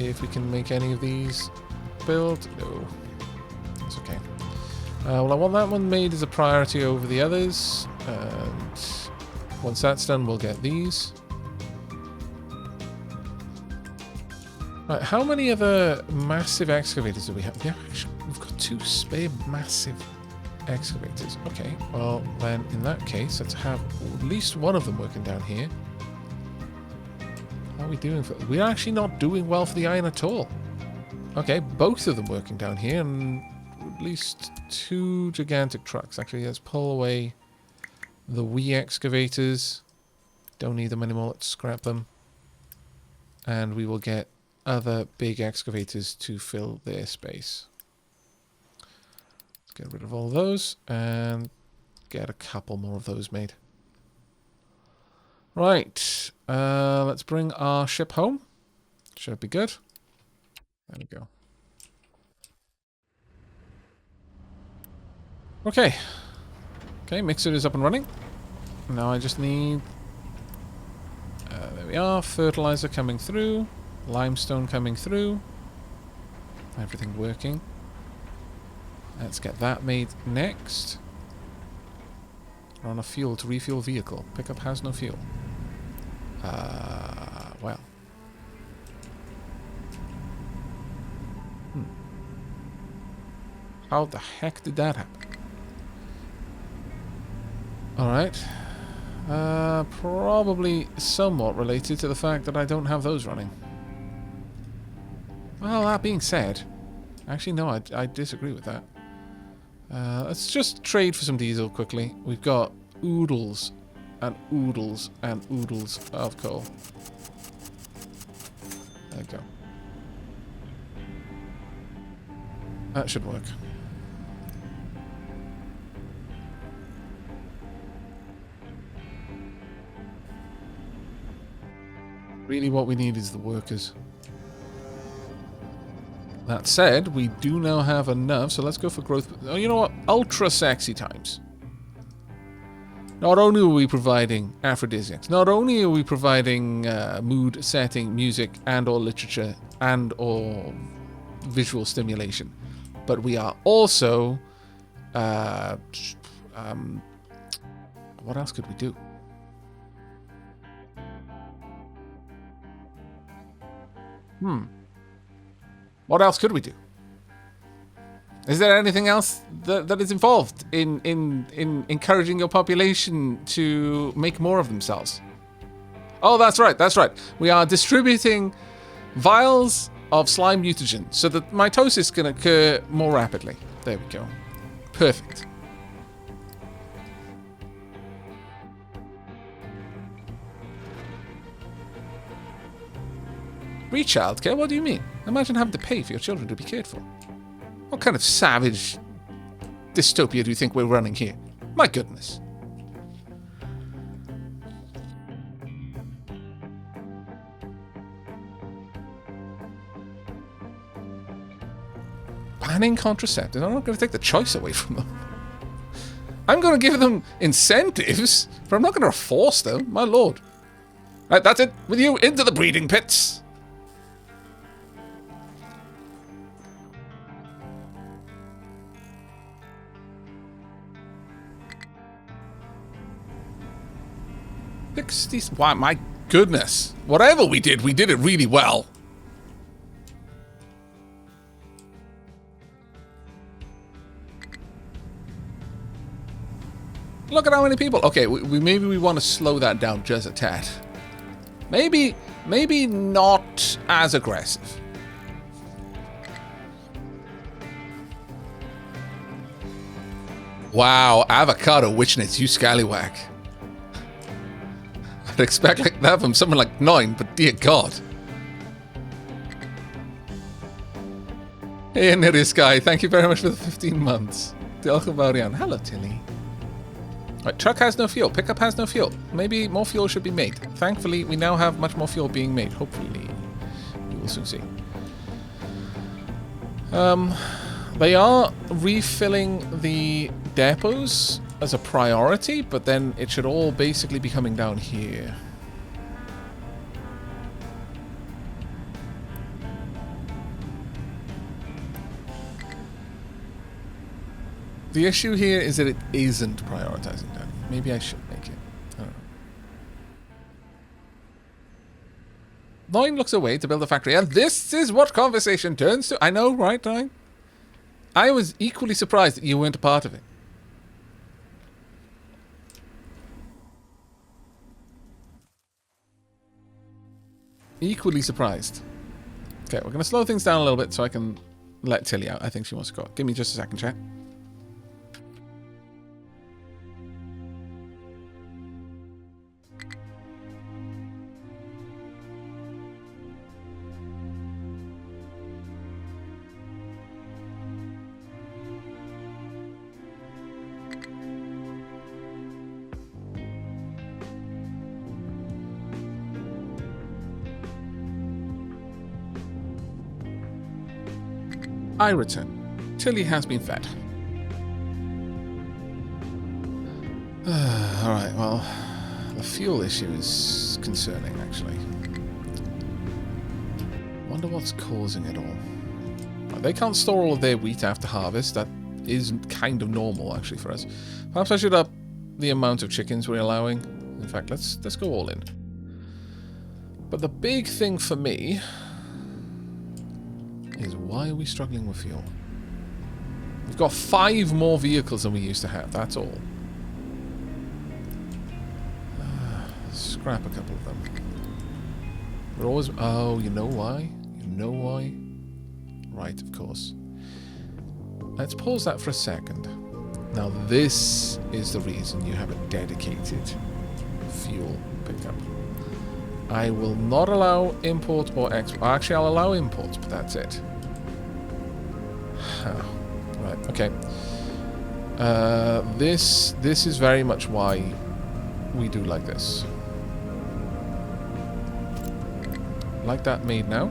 if we can make any of these build. No. It's okay. Well, I want that one made as a priority over the others. And once that's done, we'll get these. Right, how many other massive excavators do we have? Yeah, actually, we've got 2 spare massive excavators. Okay, well, then in that case, let's have at least one of them working down here. How are we doing for... We're actually not doing well for the iron at all. Okay, both of them working down here, and at least 2 gigantic trucks. Actually, let's pull away the wee excavators. Don't need them anymore. Let's scrap them. And we will get other big excavators to fill their space. Let's get rid of all those and get a couple more of those made. Right. Let's bring our ship home. Should be good. There we go. Okay. Okay, mixer is up and running. Now I just need... there we are. Fertilizer coming through. Limestone coming through. Everything working. Let's get that made next. Run a fuel to refuel vehicle. Pickup has no fuel. Well. How the heck did that happen? Alright. Probably somewhat related to the fact that I don't have those running. Well, that being said... Actually, no, I disagree with that. Let's just trade for some diesel quickly. We've got oodles and oodles and oodles of coal. There we go. That should work. Really what we need is the workers. That said, we do now have enough, so let's go for growth. Oh, you know what? Ultra sexy times. Not only are we providing aphrodisiacs, not only are we providing mood setting, music, and or literature, and or visual stimulation, but we are also... what else could we do? What else could we do? Is there anything else that is involved in encouraging your population to make more of themselves? Oh, that's right, that's right. We are distributing vials of slime mutagen so that mitosis can occur more rapidly. There we go. Perfect. Free childcare? What do you mean? Imagine having to pay for your children to be cared for. What kind of savage dystopia do you think we're running here? My goodness. Banning contraceptives? I'm not going to take the choice away from them. I'm going to give them incentives, but I'm not going to force them. My lord. Right, that's it. With you, into the breeding pits. Wow, my goodness. Whatever we did it really well. Look at how many people. Okay, maybe we want to slow that down just a tad. Maybe not as aggressive. Wow, avocado witchness, you scallywag. I'd expect like that from someone like 9, but dear God. Hey, Nereus Guy, thank you very much for the 15 months. Delchavarian, hello Tilly. Right, truck has no fuel, pickup has no fuel. Maybe more fuel should be made. Thankfully, we now have much more fuel being made. Hopefully, we will soon see. They are refilling the depots as a priority, but then it should all basically be coming down here. The issue here is that it isn't prioritizing that. Maybe I should make it. I don't know. Nine looks away to build a factory, and this is what conversation turns to. I know, right, Nine? I was equally surprised that you weren't a part of it. Equally surprised. Okay, we're going to slow things down a little bit so I can let Tilly out. I think she wants to go. Give me just a second, chat. I return. Tilly has been fed. Alright, well, the fuel issue is concerning, actually. Wonder what's causing it all. They can't store all of their wheat after harvest. That is kind of normal, actually, for us. Perhaps I should up the amount of chickens we're allowing. In fact, let's go all in. But the big thing for me is why are we struggling with fuel? We've got 5 more vehicles than we used to have, that's all. Scrap a couple of them. We're always... Oh, you know why? You know why? Right, of course. Let's pause that for a second. Now this is the reason you have a dedicated fuel pickup. I will not allow import or export. Actually, I'll allow imports, but that's it. Right, okay. This is very much why we do like this. Like that made now.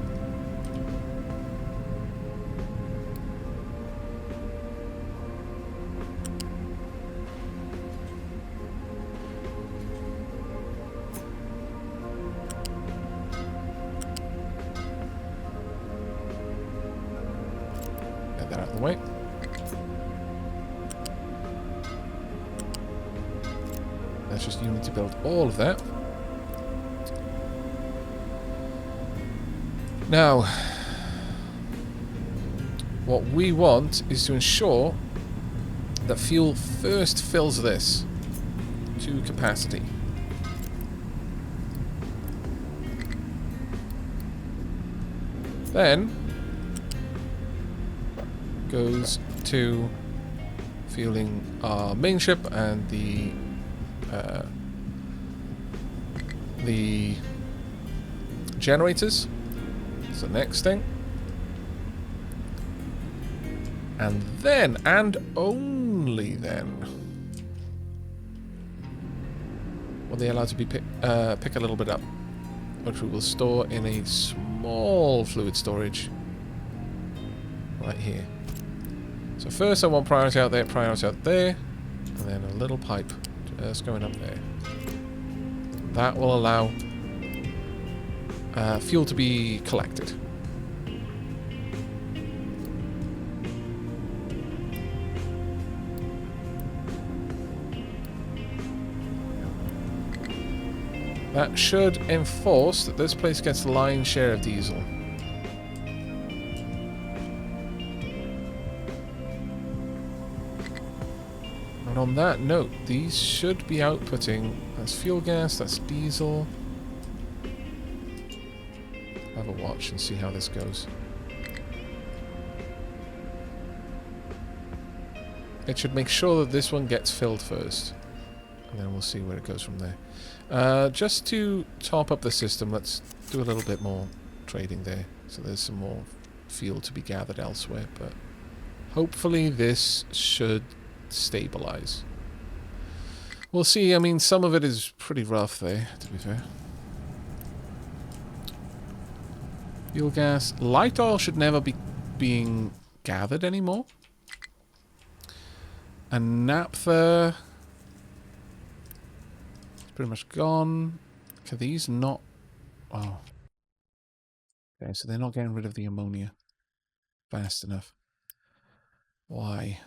Get that out of the way. Let's just Unity build all of that. Now, what we want is to ensure that fuel first fills this to capacity. Then goes to fueling our main ship and the generators. That's the next thing. And then, and only then, will they allow to be pick a little bit up, which we will store in a small fluid storage right here. So first I want priority out there, and then a little pipe just going up there. That will allow fuel to be collected. That should enforce that this place gets the lion's share of diesel. And on that note, these should be outputting, that's fuel gas, that's diesel. Have a watch and see how this goes. It should make sure that this one gets filled first. And then we'll see where it goes from there. Just to top up the system, let's do a little bit more trading there. So there's some more fuel to be gathered elsewhere, but hopefully this should stabilize. We'll see. I mean, some of it is pretty rough there, to be fair. Fuel gas. Light oil should never be being gathered anymore. And naphtha... pretty much gone. Are these not... Oh. Okay, so they're not getting rid of the ammonia fast enough. Why?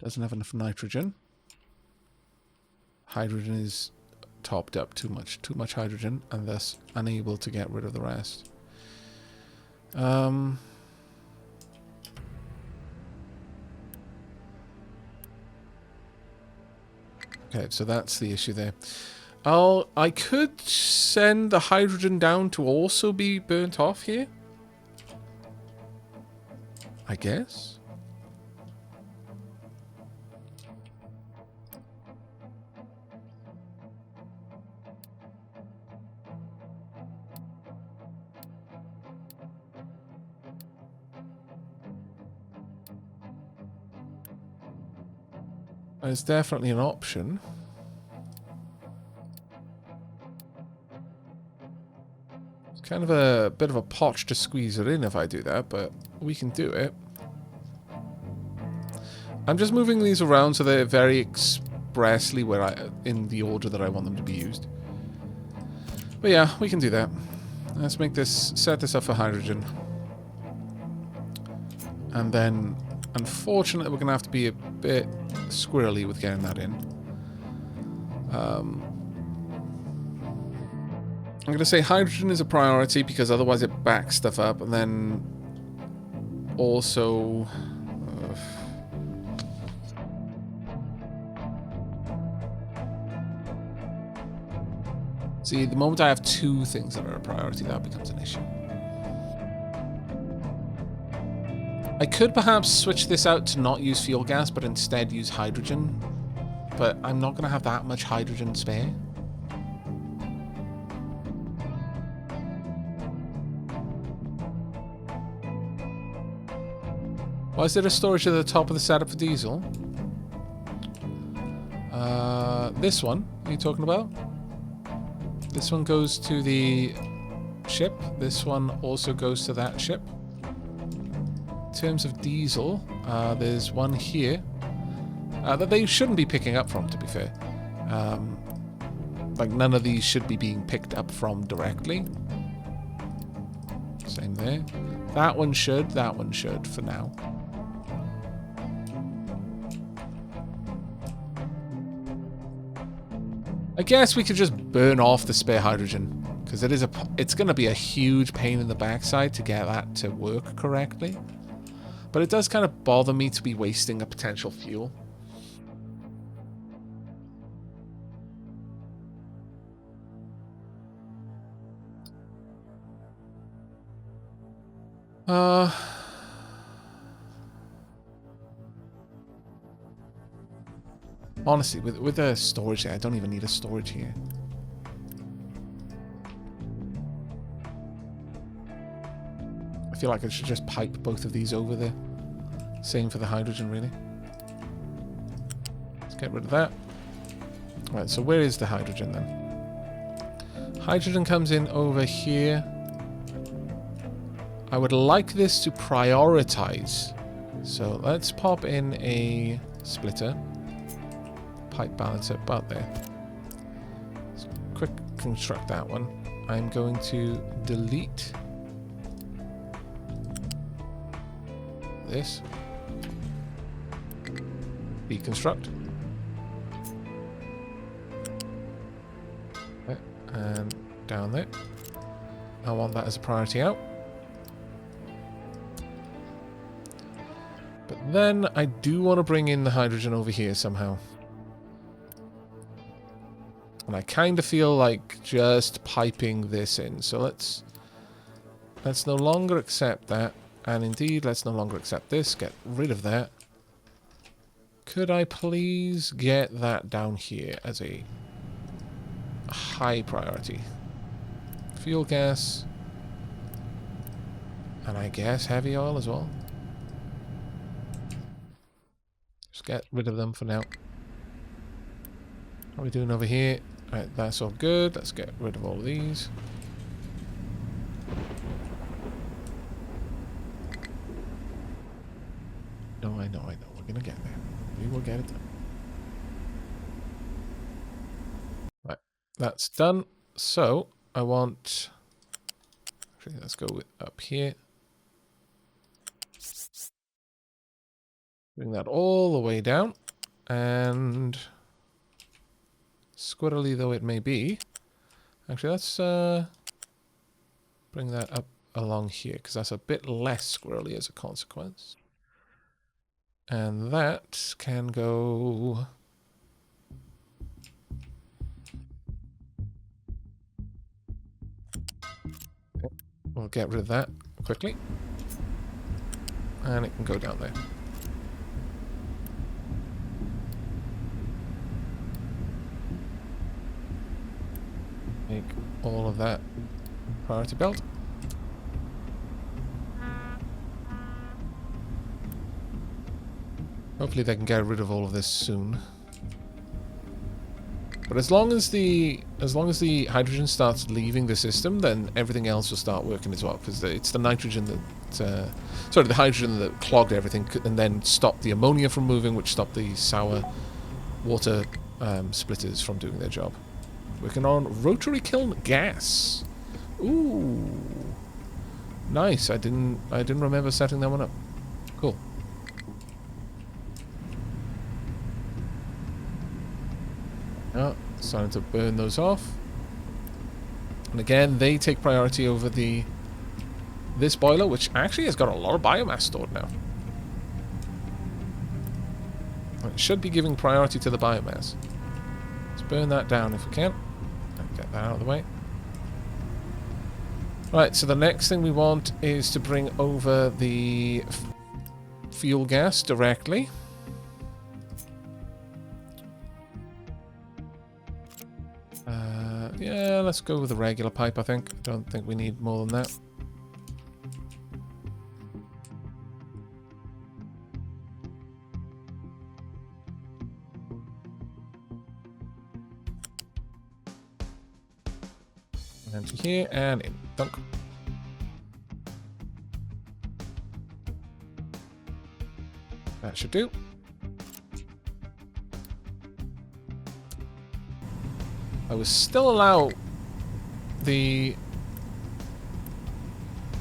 Doesn't have enough nitrogen. Hydrogen is topped up too much. Too much hydrogen, and thus unable to get rid of the rest. Okay, so that's the issue there. I could send the hydrogen down to also be burnt off here. I guess. It's definitely an option. It's kind of a bit of a potch to squeeze it in if I do that, but we can do it. I'm just moving these around so they're very expressly in the order that I want them to be used. But yeah, we can do that. Let's make this, set this up for hydrogen. And then, unfortunately, we're going to have to be a bit squirrely with getting that in. I'm going to say hydrogen is a priority because otherwise it backs stuff up, and then also... see, the moment I have two things that are a priority, that becomes an issue. I could perhaps switch this out to not use fuel gas, but instead use hydrogen. But I'm not going to have that much hydrogen spare. Why is there a storage at the top of the setup for diesel? This one, are you talking about? This one goes to the ship. This one also goes to that ship. In terms of diesel, there's one here that they shouldn't be picking up from, to be fair. Like, none of these should be being picked up from directly. Same there. That one should for now. I guess we could just burn off the spare hydrogen, because it's going to be a huge pain in the backside to get that to work correctly. But it does kind of bother me to be wasting a potential fuel. Honestly, with the storage there, I don't even need a storage here. I feel like I should just pipe both of these over there. Same for the hydrogen, really. Let's get rid of that. Right, so where is the hydrogen then? Hydrogen comes in over here. I would like this to prioritize. So let's pop in a splitter. Pipe balancer about there. Let's quick construct that one. I'm going to delete this. Deconstruct. Okay, and down there. I want that as a priority out. But then I do want to bring in the hydrogen over here somehow. And I kind of feel like just piping this in. So let's no longer accept that. And indeed, let's no longer accept this. Get rid of that. Could I please get that down here as a high priority? Fuel gas. And I guess heavy oil as well. Just get rid of them for now. What are we doing over here? Right, that's all good. Let's get rid of all of these. No, I know. We're gonna get there. We will get it done. Right, that's done. So, I want... actually, let's go up here. Bring that all the way down. And squirrely though it may be, actually let's bring that up along here, because that's a bit less squirrely as a consequence. And that can go... We'll get rid of that quickly. And it can go down there. Make all of that priority belt. Hopefully they can get rid of all of this soon. But as long as the hydrogen starts leaving the system, then everything else will start working as well. Because it's the nitrogen that, the hydrogen that clogged everything, and then stopped the ammonia from moving, which stopped the sour water splitters from doing their job. Working on rotary kiln gas. Ooh, nice. I didn't remember setting that one up. Cool. Oh, starting to burn those off. And again, they take priority over this boiler, which actually has got a lot of biomass stored now. It should be giving priority to the biomass. Let's burn that down if we can. Get that out of the way. Right, so the next thing we want is to bring over the fuel gas directly. Yeah, let's go with the regular pipe, I think. I don't think we need more than that. And to here, and in. Dunk. That should do. I will still allow the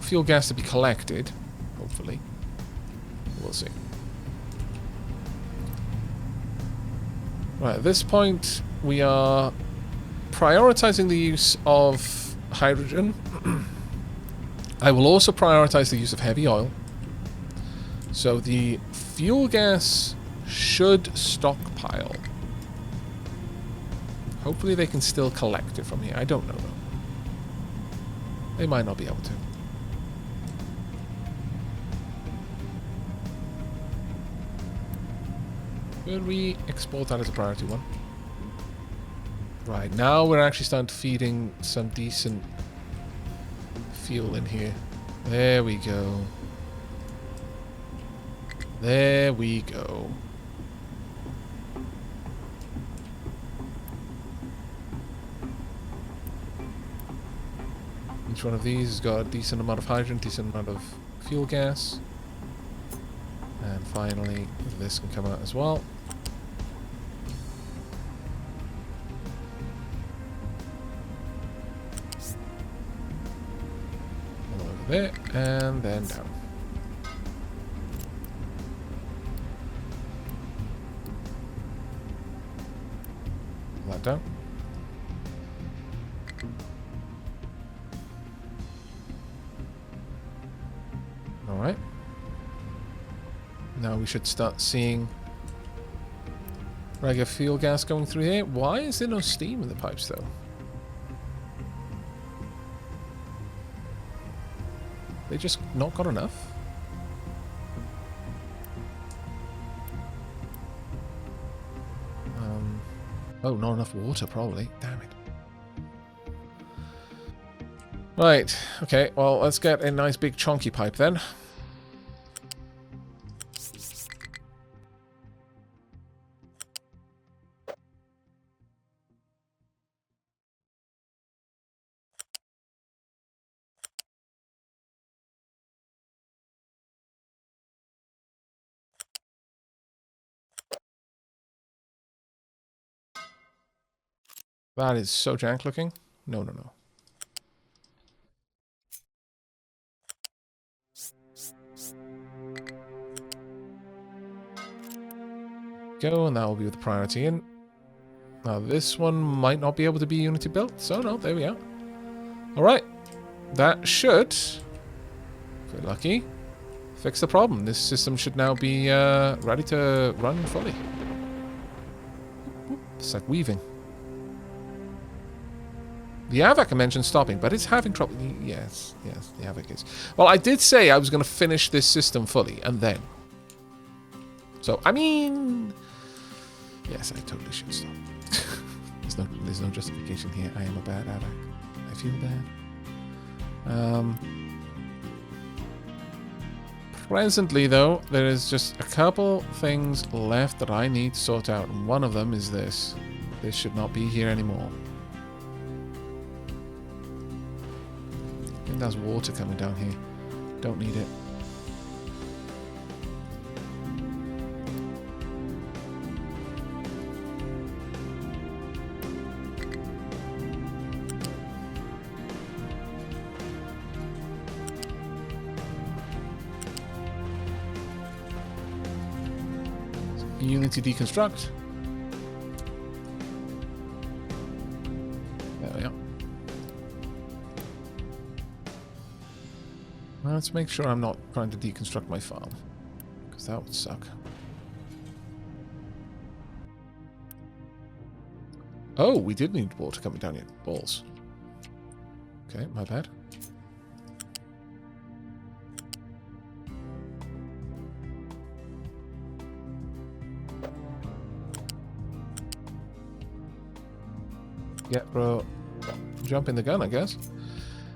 fuel gas to be collected, hopefully. We'll see. Right, at this point, we are prioritizing the use of hydrogen. I will also prioritize the use of heavy oil. So the fuel gas should stockpile. Hopefully they can still collect it from here. I don't know though. They might not be able to. Could we export that as a priority one? Right, now we're actually starting to feeding some decent fuel in here. There we go. There we go. Each one of these has got a decent amount of hydrogen, decent amount of fuel gas. And finally, this can come out as well. Over there, and then down. Pull that down. Alright. Now we should start seeing regular fuel gas going through here. Why is there no steam in the pipes though? They just not got enough? Oh, not enough water probably. Damn it. Right, okay, well, let's get a nice big chunky pipe then. That is so jank looking. No, no, no. Go, and that will be with the priority in. Now this one might not be able to be Unity built, so no, there we are. Alright, that should, if we're lucky, fix the problem. This system should now be ready to run fully. It's like weaving. The Aavak mentioned stopping, but it's having trouble. Yes, the Aavak is. Well, I did say I was going to finish this system fully, and then. So, I mean... Yes, I totally should stop. There's no justification here. I am a bad Aavak. I feel bad. Presently, though, there is just a couple things left that I need to sort out, and one of them is this. This should not be here anymore. I think there's water coming down here. Don't need it. Unity deconstruct. There we are. Let's make sure I'm not trying to deconstruct my farm, because that would suck. Oh, we did need water coming down here. Balls. Okay, my bad. Yeah, bro. Jump in the gun, I guess.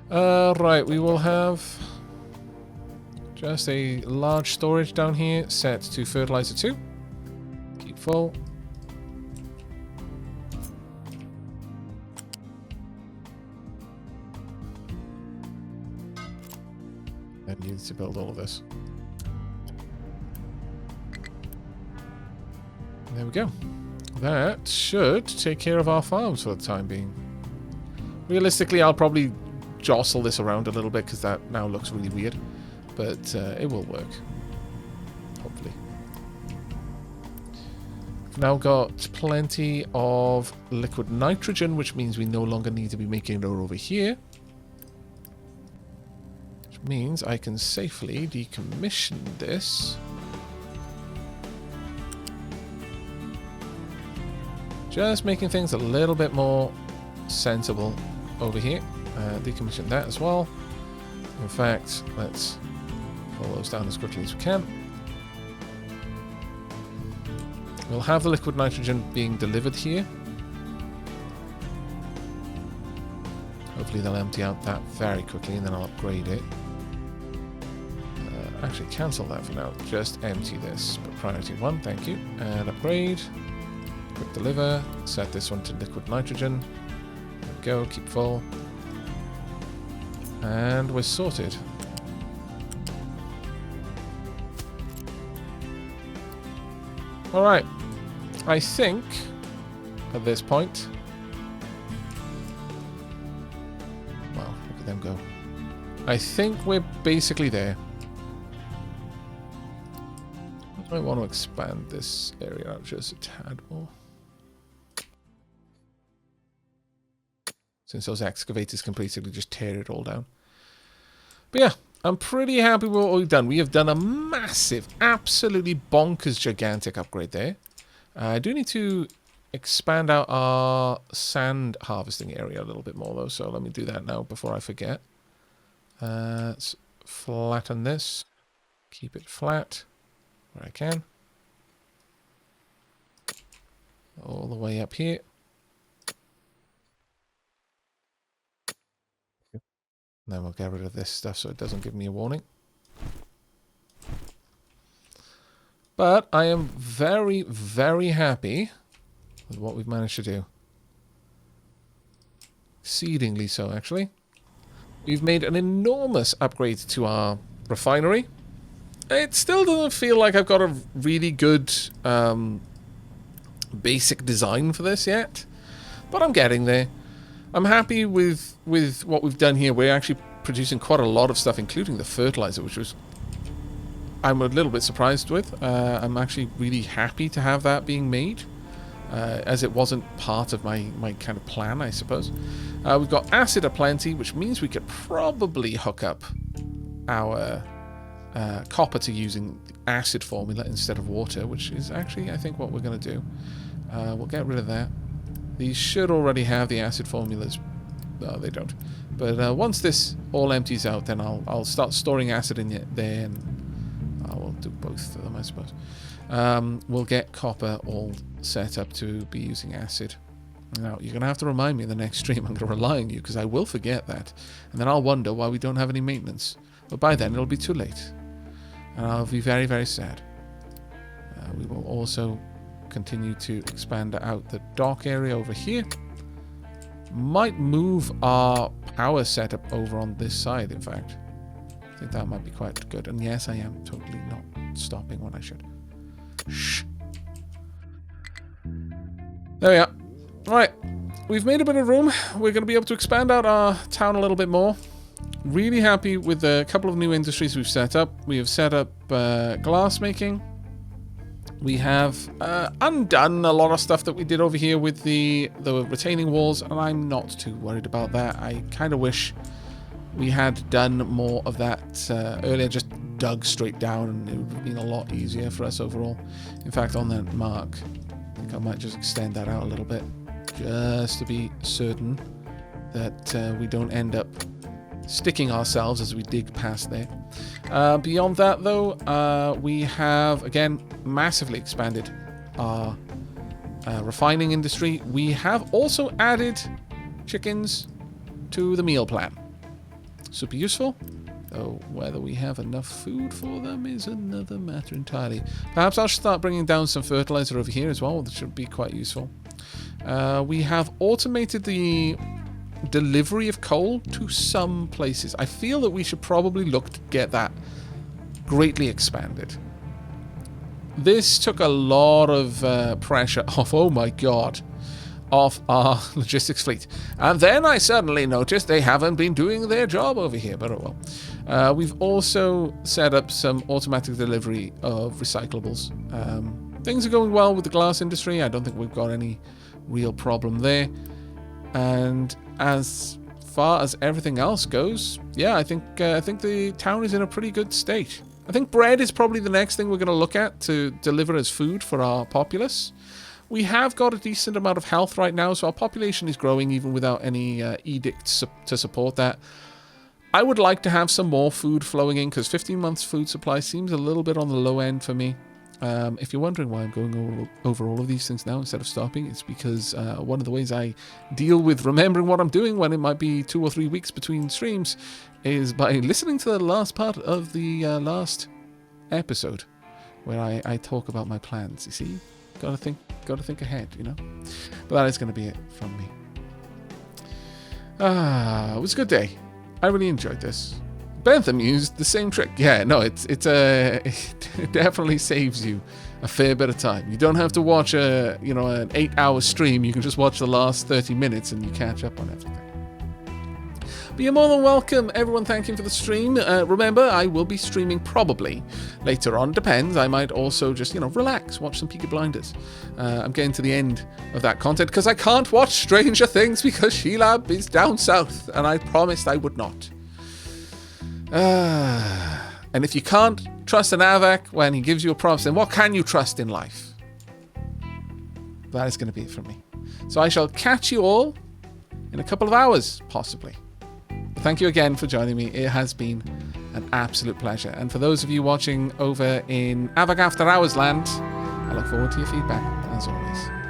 Right, we will have just a large storage down here set to fertilizer 2. Keep full. And need to build all of this. There we go. That should take care of our farms for the time being. Realistically, I'll probably jostle this around a little bit because that now looks really weird. But it will work. Hopefully. We've now got plenty of liquid nitrogen, which means we no longer need to be making it over here. Which means I can safely decommission this. Just making things a little bit more sensible over here. Decommission that as well. In fact, let's pull those down as quickly as we can. We'll have the liquid nitrogen being delivered here. Hopefully they'll empty out that very quickly and then I'll upgrade it. Actually, cancel that for now. Just empty this. But priority 1, thank you. And upgrade. Quick deliver, set this one to liquid nitrogen. There we go, keep full. And we're sorted. Alright, I think at this point... Wow, look at them go. I think we're basically there. I might want to expand this area out just a tad more. Since those excavators can basically just tear it all down. But yeah, I'm pretty happy with what we've done. We have done a massive, absolutely bonkers, gigantic upgrade there. I do need to expand out our sand harvesting area a little bit more, though. So let me do that now before I forget. Let's flatten this. Keep it flat where I can. All the way up here. Then we'll get rid of this stuff so it doesn't give me a warning. But I am very, very happy with what we've managed to do. Exceedingly so, actually. We've made an enormous upgrade to our refinery. It still doesn't feel like I've got a really good basic design for this yet. But I'm getting there. I'm happy with what we've done here. We're actually producing quite a lot of stuff, including the fertilizer, which was I'm a little bit surprised with. I'm actually really happy to have that being made, as it wasn't part of my kind of plan, I suppose. We've got acid aplenty, which means we could probably hook up our copper to using the acid formula instead of water, which is actually, I think, what we're going to do. We'll get rid of that. These should already have the acid formulas. No, they don't. But once this all empties out, then I'll start storing acid in there, and I will do both of them, I suppose. We'll get copper all set up to be using acid. Now, you're going to have to remind me in the next stream. I'm going to rely on you, because I will forget that. And then I'll wonder why we don't have any maintenance. But by then, it'll be too late. And I'll be very, very sad. We will also continue to expand out the dock area over here. Might move our power setup over on this side, in fact. I think that might be quite good. And yes, I am totally not stopping when I should. Shh. There we are. Right. We've made a bit of room. We're going to be able to expand out our town a little bit more. Really happy with the couple of new industries we've set up. We have set up glass making. We have undone a lot of stuff that we did over here with the retaining walls, and I'm not too worried about that. I kind of wish we had done more of that earlier, just dug straight down, and it would have been a lot easier for us overall. In fact, on that mark, I think I might just extend that out a little bit, just to be certain that we don't end up sticking ourselves as we dig past there. Beyond that, though, we have, again, massively expanded our refining industry. We have also added chickens to the meal plan. Super useful, though whether we have enough food for them is another matter entirely. Perhaps I'll start bringing down some fertilizer over here as well. That should be quite useful. We have automated the delivery of coal to some places. I feel that we should probably look to get that greatly expanded. This took a lot of pressure off, oh my god, off our logistics fleet. And then I suddenly noticed they haven't been doing their job over here, but oh well. We've also set up some automatic delivery of recyclables. Things are going well with the glass industry. I don't think we've got any real problem there. And as far as everything else goes, yeah, I think the town is in a pretty good state. I think bread is probably the next thing we're going to look at to deliver as food for our populace. We have got a decent amount of health right now, so our population is growing even without any edicts to support that. I would like to have some more food flowing in, because 15 months food supply seems a little bit on the low end for me. If you're wondering why I'm going over all of these things now instead of stopping, it's because one of the ways I deal with remembering what I'm doing when it might be 2 or 3 weeks between streams is by listening to the last part of the last episode where I talk about my plans. You see, gotta think ahead, you know. But that is going to be it from me. It was a good day. I really enjoyed this. Bentham used the same trick. Yeah, no, it definitely saves you a fair bit of time. You don't have to watch an 8-hour stream. You can just watch the last 30 minutes and you catch up on everything. But you're more than welcome. Everyone thanking for the stream. Remember, I will be streaming probably later on. Depends. I might also just, relax, watch some Peaky Blinders. I'm getting to the end of that content because I can't watch Stranger Things because Sheila is down south, and I promised I would not. And if you can't trust an Aavak when he gives you a promise, then what can you trust in life? That is going to be it from me. So I shall catch you all in a couple of hours, possibly. But thank you again for joining me. It has been an absolute pleasure. And for those of you watching over in Aavak After Hours land, I look forward to your feedback, as always.